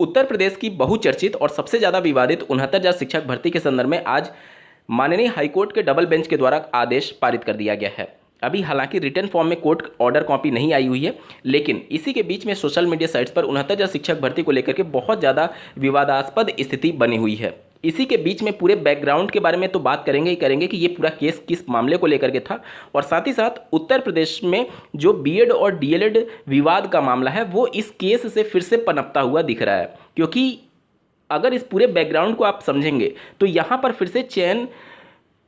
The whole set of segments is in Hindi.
उत्तर प्रदेश की बहुचर्चित और सबसे ज़्यादा विवादित 69,000 शिक्षक भर्ती के संदर्भ में आज माननीय हाईकोर्ट के डबल बेंच के द्वारा आदेश पारित कर दिया गया है। अभी हालांकि रिटन फॉर्म में कोर्ट ऑर्डर कॉपी नहीं आई हुई है, लेकिन इसी के बीच में सोशल मीडिया साइट्स पर 69,000 शिक्षक भर्ती को लेकर के बहुत ज़्यादा विवादास्पद स्थिति बनी हुई है। इसी के बीच में पूरे बैकग्राउंड के बारे में तो बात करेंगे ही करेंगे कि ये पूरा केस किस मामले को लेकर के था, और साथ ही साथ उत्तर प्रदेश में जो बीएड और डीएलएड विवाद का मामला है वो इस केस से फिर से पनपता हुआ दिख रहा है। क्योंकि अगर इस पूरे बैकग्राउंड को आप समझेंगे तो यहाँ पर फिर से चयन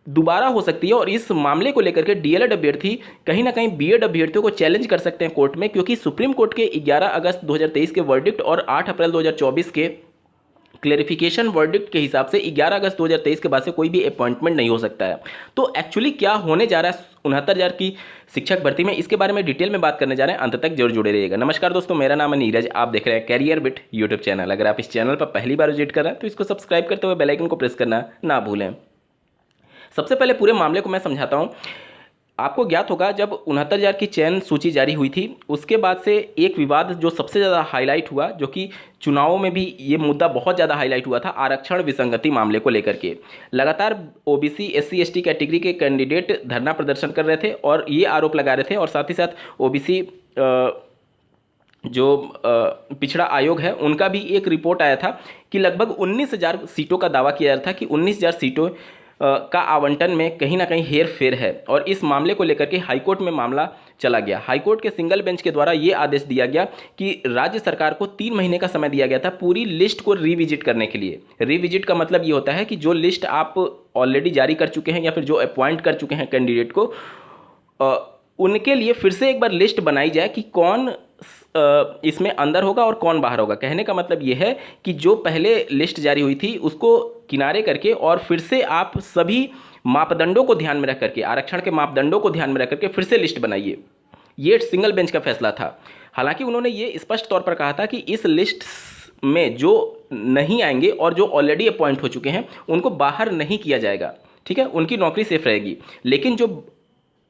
दोबारा हो सकती है, और इस मामले को लेकर के डीएलएड अभ्यर्थी कहीं ना कहीं बीएड अभ्यर्थियों को चैलेंज कर सकते हैं कोर्ट में, क्योंकि सुप्रीम कोर्ट के 11 अगस्त 2023 के वर्डिक्ट और 8 अप्रैल 2024 के क्लेरिफिकेशन वर्डिक्ट के हिसाब से 11 अगस्त 2023 के बाद से कोई भी अपॉइंटमेंट नहीं हो सकता है। तो एक्चुअली क्या होने जा रहा है 69,000 की शिक्षक भर्ती में, इसके बारे में डिटेल में बात करने जा रहे हैं। अंत तक जरूर जुड़े रहिएगा। नमस्कार दोस्तों, मेरा नाम है नीरज, आप देख रहे हैं कैरियर बिट यूट्यूब चैनल। अगर आप इस चैनल पर पहली बार विजिट कर रहे हैं तो इसको सब्सक्राइब करते हुए बेल आइकन को प्रेस करना ना भूलें। सबसे पहले पूरे मामले को मैं समझाता हूँ। आपको ज्ञात होगा जब 69,000 की चयन सूची जारी हुई थी, उसके बाद से एक विवाद जो सबसे ज़्यादा हाईलाइट हुआ, जो कि चुनावों में भी ये मुद्दा बहुत ज़्यादा हाईलाइट हुआ था, आरक्षण विसंगति मामले को लेकर के। लगातार ओबीसी एससी एसटी कैटेगरी के कैंडिडेट धरना प्रदर्शन कर रहे थे और ये आरोप लगा रहे थे, और साथ ही साथ ओबीसी जो पिछड़ा आयोग है उनका भी एक रिपोर्ट आया था कि लगभग 19,000 सीटों का दावा किया जा रहा था कि 19,000 सीटों का आवंटन में कहीं ना कहीं हेर फेर है। और इस मामले को लेकर के हाईकोर्ट में मामला चला गया। हाईकोर्ट के सिंगल बेंच के द्वारा ये आदेश दिया गया कि राज्य सरकार को 3 महीने का समय दिया गया था पूरी लिस्ट को रिविजिट करने के लिए। रिविजिट का मतलब ये होता है कि जो लिस्ट आप ऑलरेडी जारी कर चुके हैं या फिर जो अपॉइंट कर चुके हैं कैंडिडेट को, उनके लिए फिर से एक बार लिस्ट बनाई जाए कि कौन इसमें अंदर होगा और कौन बाहर होगा। कहने का मतलब ये है कि जो पहले लिस्ट जारी हुई थी उसको किनारे करके और फिर से आप सभी मापदंडों को ध्यान में रख करके, आरक्षण के मापदंडों को ध्यान में रख करके फिर से लिस्ट बनाइए। ये सिंगल बेंच का फैसला था। हालांकि उन्होंने ये स्पष्ट तौर पर कहा था कि इस लिस्ट में जो नहीं आएंगे और जो ऑलरेडी अपॉइंट हो चुके हैं उनको बाहर नहीं किया जाएगा, ठीक है, उनकी नौकरी सेफ रहेगी। लेकिन जो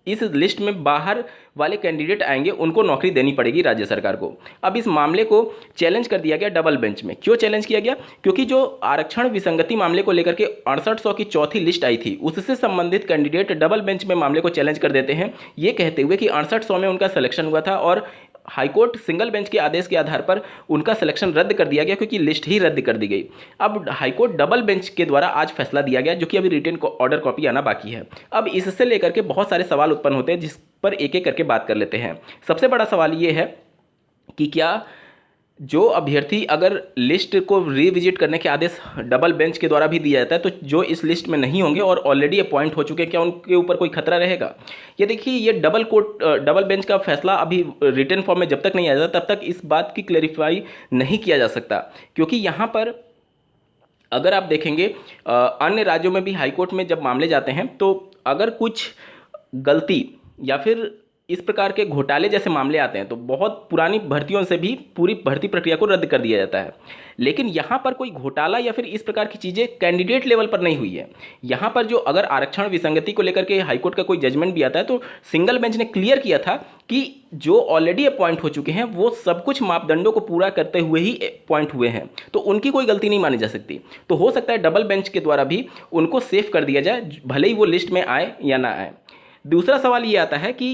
इस लिस्ट में बाहर वाले कैंडिडेट आएंगे उनको नौकरी देनी पड़ेगी राज्य सरकार को। अब इस मामले को चैलेंज कर दिया गया डबल बेंच में। क्यों चैलेंज किया गया? क्योंकि जो आरक्षण विसंगति मामले को लेकर के 6800 की चौथी लिस्ट आई थी, उससे संबंधित कैंडिडेट डबल बेंच में मामले को चैलेंज कर देते हैं, ये कहते हुए कि 6800 में उनका सिलेक्शन हुआ था और हाईकोर्ट सिंगल बेंच के आदेश के आधार पर उनका सिलेक्शन रद्द कर दिया गया, क्योंकि लिस्ट ही रद्द कर दी गई। अब हाईकोर्ट डबल बेंच के द्वारा आज फैसला दिया गया, जो कि अभी रिटन ऑर्डर कॉपी आना बाकी है। अब इससे लेकर के बहुत सारे सवाल उत्पन्न होते हैं, जिस पर एक एक करके बात कर लेते हैं। सबसे बड़ा सवाल ये है कि क्या जो अभ्यर्थी अगर लिस्ट को रिविजिट करने के आदेश डबल बेंच के द्वारा भी दिया जाता है, तो जो इस लिस्ट में नहीं होंगे और ऑलरेडी अपॉइंट हो चुके हैं, क्या उनके ऊपर कोई खतरा रहेगा? ये देखिए, ये डबल बेंच का फैसला अभी रिटन फॉर्म में जब तक नहीं आ जाता तब तक इस बात की क्लैरिफाई नहीं किया जा सकता। क्योंकि यहाँ पर अगर आप देखेंगे अन्य राज्यों में भी हाईकोर्ट में जब मामले जाते हैं तो अगर कुछ गलती या फिर इस प्रकार के घोटाले जैसे मामले आते हैं तो बहुत पुरानी भर्तियों से भी पूरी भर्ती प्रक्रिया को रद्द कर दिया जाता है। लेकिन यहाँ पर कोई घोटाला या फिर इस प्रकार की चीज़ें कैंडिडेट लेवल पर नहीं हुई है। यहाँ पर जो अगर आरक्षण विसंगति को लेकर के हाईकोर्ट का कोई जजमेंट भी आता है तो सिंगल बेंच ने क्लियर किया था कि जो ऑलरेडी अपॉइंट हो चुके हैं वो सब कुछ मापदंडों को पूरा करते हुए ही अपॉइंट हुए हैं, तो उनकी कोई गलती नहीं मानी जा सकती। तो हो सकता है डबल बेंच के द्वारा भी उनको सेफ कर दिया जाए, भले ही वो लिस्ट में आए या ना आए। दूसरा सवाल ये आता है कि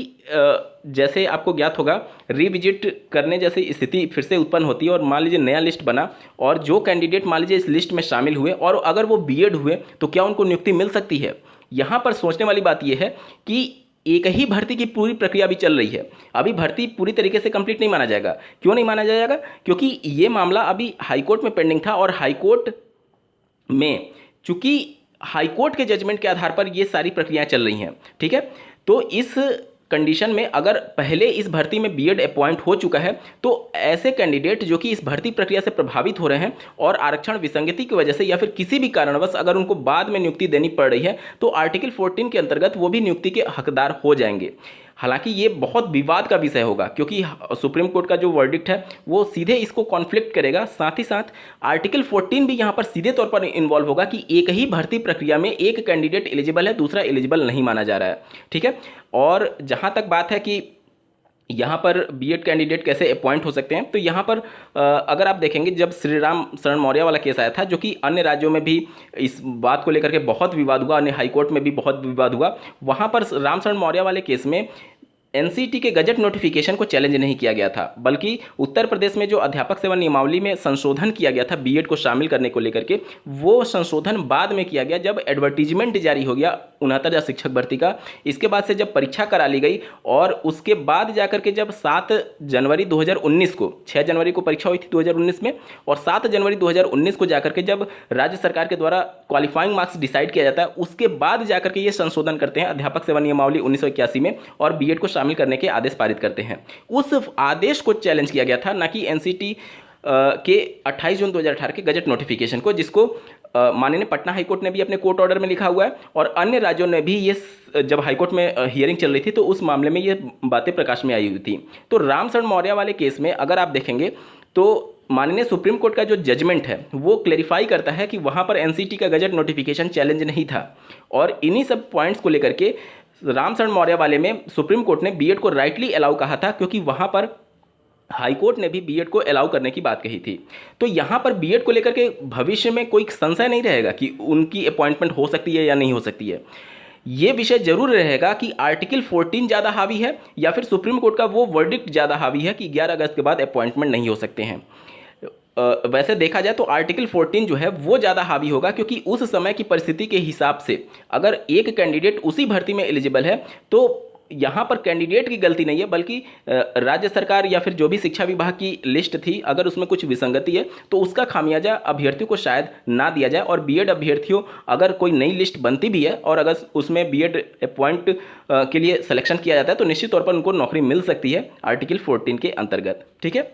जैसे आपको ज्ञात होगा रिविजिट करने जैसी स्थिति फिर से उत्पन्न होती है और मान लीजिए नया लिस्ट बना और जो कैंडिडेट मान लीजिए इस लिस्ट में शामिल हुए और अगर वो बीएड हुए तो क्या उनको नियुक्ति मिल सकती है? यहाँ पर सोचने वाली बात यह है कि एक ही भर्ती की पूरी प्रक्रिया भी चल रही है। अभी भर्ती पूरी तरीके से कंप्लीट नहीं माना जाएगा। क्यों नहीं माना जाएगा? क्योंकि ये मामला अभी हाईकोर्ट में पेंडिंग था और हाईकोर्ट में चूंकि हाईकोर्ट के जजमेंट के आधार पर ये सारी प्रक्रियाएं चल रही हैं, ठीक है। तो इस कंडीशन में अगर पहले इस भर्ती में बीएड अपॉइंट हो चुका है तो ऐसे कैंडिडेट जो कि इस भर्ती प्रक्रिया से प्रभावित हो रहे हैं और आरक्षण विसंगति की वजह से या फिर किसी भी कारणवश अगर उनको बाद में नियुक्ति देनी पड़ रही है तो आर्टिकल 14 के अंतर्गत वो भी नियुक्ति के हकदार हो जाएंगे। हालांकि ये बहुत विवाद का विषय होगा क्योंकि सुप्रीम कोर्ट का जो वर्डिक्ट है वो सीधे इसको कॉन्फ्लिक्ट करेगा। साथ ही साथ आर्टिकल 14 भी यहाँ पर सीधे तौर पर इन्वॉल्व होगा कि एक ही भर्ती प्रक्रिया में एक कैंडिडेट एलिजिबल है, दूसरा एलिजिबल नहीं माना जा रहा है, ठीक है। और जहाँ तक बात है कि यहाँ पर बीएड कैंडिडेट कैसे अपॉइंट हो सकते हैं, तो यहाँ पर अगर आप देखेंगे जब श्री राम शरण मौर्य वाला केस आया था, जो कि अन्य राज्यों में भी इस बात को लेकर के बहुत विवाद हुआ, अन्य हाईकोर्ट में भी बहुत विवाद हुआ, वहाँ पर राम शरण मौर्य वाले केस में एनसीटी के गजट नोटिफिकेशन को चैलेंज नहीं किया गया था, बल्कि उत्तर प्रदेश में जो अध्यापक सेवा नियमावली में संशोधन किया गया था बीएड को शामिल करने को लेकर के, वो संशोधन बाद में किया गया जब एडवर्टीजमेंट जारी हो गया 69,000 शिक्षक भर्ती का। इसके बाद से जब परीक्षा करा ली गई और उसके बाद जाकर के जब 7 जनवरी 2019 को, 6 जनवरी को परीक्षा हुई थी 2019 में, और 7 जनवरी 2019 को जाकर के जब राज्य सरकार के द्वारा क्वालिफाइंग मार्क्स डिसाइड किया जाता है, उसके बाद जाकर के ये संशोधन करते हैं अध्यापक सेवा नियमावली 1981 में और बीएड को शामिल करने के आदेश पारित करते हैं। उस आदेश को चैलेंज किया गया था, ना कि एनसीटी के 28 जून 2018 के गजट नोटिफिकेशन को, जिसको माननीय पटना हाईकोर्ट ने भी अपने कोर्ट ऑर्डर में लिखा हुआ है और अन्य राज्यों ने भी ये, जब हाईकोर्ट में हियरिंग चल रही थी तो उस मामले में ये बातें प्रकाश में आई हुई थी। तो राम शरण मौर्य वाले केस में अगर आप देखेंगे तो माननीय सुप्रीम कोर्ट का जो जजमेंट है वो क्लेरिफाई करता है कि वहाँ पर एनसीटी का गजट नोटिफिकेशन चैलेंज नहीं था, और इन्हीं सब पॉइंट्स को लेकर के राम शरण मौर्य वाले में सुप्रीम कोर्ट ने बीएड को राइटली अलाउ कहा था, क्योंकि वहाँ पर हाई कोर्ट ने भी बीएड को अलाउ करने की बात कही थी। तो यहाँ पर बीएड को लेकर के भविष्य में कोई संशय नहीं रहेगा कि उनकी अपॉइंटमेंट हो सकती है या नहीं हो सकती है। ये विषय जरूर रहेगा कि आर्टिकल 14 ज़्यादा हावी है या फिर सुप्रीम कोर्ट का वो वर्डिक्ट ज़्यादा हावी है कि 11 अगस्त के बाद अपॉइंटमेंट नहीं हो सकते हैं। वैसे देखा जाए तो आर्टिकल 14 जो है वो ज़्यादा हावी होगा, क्योंकि उस समय की परिस्थिति के हिसाब से अगर एक कैंडिडेट उसी भर्ती में एलिजिबल है तो यहाँ पर कैंडिडेट की गलती नहीं है, बल्कि राज्य सरकार या फिर जो भी शिक्षा विभाग की लिस्ट थी, अगर उसमें कुछ विसंगति है तो उसका खामियाजा अभ्यर्थियों को शायद ना दिया जाए, और बीएड अभ्यर्थियों अगर कोई नई लिस्ट बनती भी है और अगर उसमें बीएड अपॉइंट के लिए सिलेक्शन किया जाता है तो निश्चित तौर पर उनको नौकरी मिल सकती है आर्टिकल 14 के अंतर्गत। ठीक है,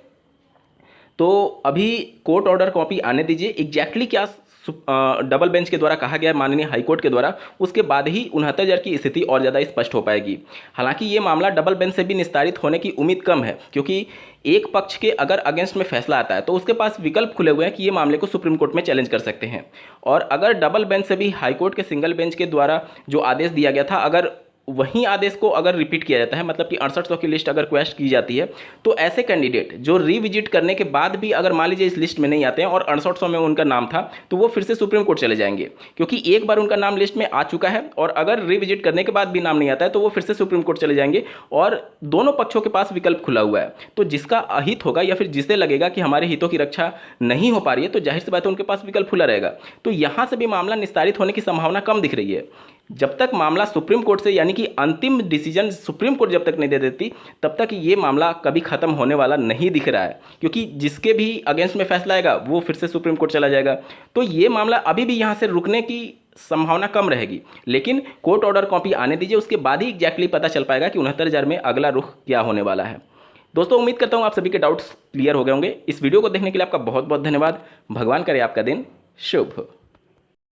तो अभी कोर्ट ऑर्डर कॉपी आने दीजिए, एग्जैक्टली क्या डबल बेंच के द्वारा कहा गया माननीय हाईकोर्ट के द्वारा, उसके बाद ही 69,000 की स्थिति और ज़्यादा स्पष्ट हो पाएगी। हालांकि ये मामला डबल बेंच से भी निस्तारित होने की उम्मीद कम है, क्योंकि एक पक्ष के अगर अगेंस्ट में फैसला आता है तो उसके पास विकल्प खुले हुए हैं कि ये मामले को सुप्रीम कोर्ट में चैलेंज कर सकते हैं, और अगर डबल बेंच से भी हाईकोर्ट के सिंगल बेंच के द्वारा जो आदेश दिया गया था, अगर वहीं आदेश को अगर रिपीट किया जाता है, मतलब कि 6800 की लिस्ट अगर क्वेश्चन की जाती है, तो ऐसे कैंडिडेट जो रिविजिट करने के बाद भी अगर मान लीजिए इस लिस्ट में नहीं आते हैं और 6800 में उनका नाम था, तो वो फिर से सुप्रीम कोर्ट चले जाएंगे, क्योंकि एक बार उनका नाम लिस्ट में आ चुका है, और अगर रिविजिट करने के बाद भी नाम नहीं आता है तो वो फिर से सुप्रीम कोर्ट चले जाएंगे, और दोनों पक्षों के पास विकल्प खुला हुआ है। तो जिसका अहित होगा या फिर जिसे लगेगा कि हमारे हितों की रक्षा नहीं हो पा रही है, तो जाहिर सी बात है उनके पास विकल्प खुला रहेगा। तो यहाँ से भी मामला निस्तारित होने की संभावना कम दिख रही है। जब तक मामला सुप्रीम कोर्ट से, यानी कि अंतिम डिसीजन सुप्रीम कोर्ट जब तक नहीं दे देती, तब तक ये मामला कभी खत्म होने वाला नहीं दिख रहा है, क्योंकि जिसके भी अगेंस्ट में फैसला आएगा वो फिर से सुप्रीम कोर्ट चला जाएगा। तो ये मामला अभी भी यहाँ से रुकने की संभावना कम रहेगी, लेकिन कोर्ट ऑर्डर कॉपी आने दीजिए, उसके बाद ही एग्जैक्टली पता चल पाएगा कि 69,000 में अगला रुख क्या होने वाला है। दोस्तों, उम्मीद करता हूँ आप सभी के डाउट्स क्लियर हो गए होंगे। इस वीडियो को देखने के लिए आपका बहुत बहुत धन्यवाद। भगवान करे आपका दिन शुभ हो।